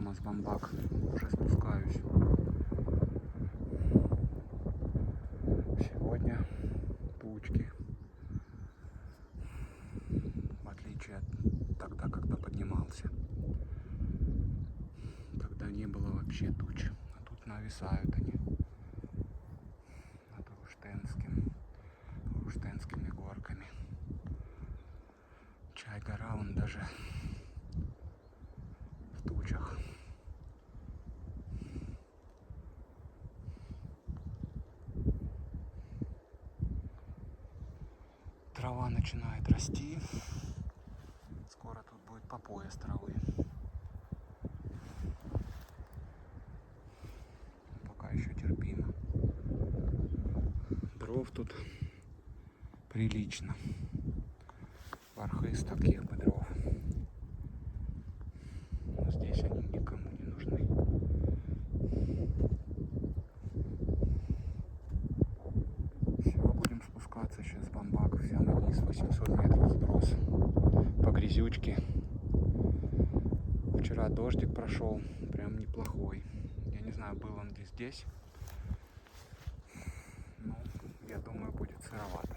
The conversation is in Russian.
прямо с Бамбак. Уже спускаюсь. Сегодня тучки. В отличие от тогда, когда поднимался. Когда не было вообще туч. А тут нависают они над Руштенскими горками. Чай-гора, он даже в тучах. Трава начинает расти. Скоро тут будет по пояс травы. Пока еще терпимо. Дров тут прилично. Вархы из таких бы дров. Но здесь они никому не нужны. Все, будем спускаться сейчас с Бамбак. Самый вниз, 800 метров сброс. По грязючке. Вчера дождик прошел, прям неплохой. Я не знаю, был он ли здесь. Но я думаю, будет сыровато.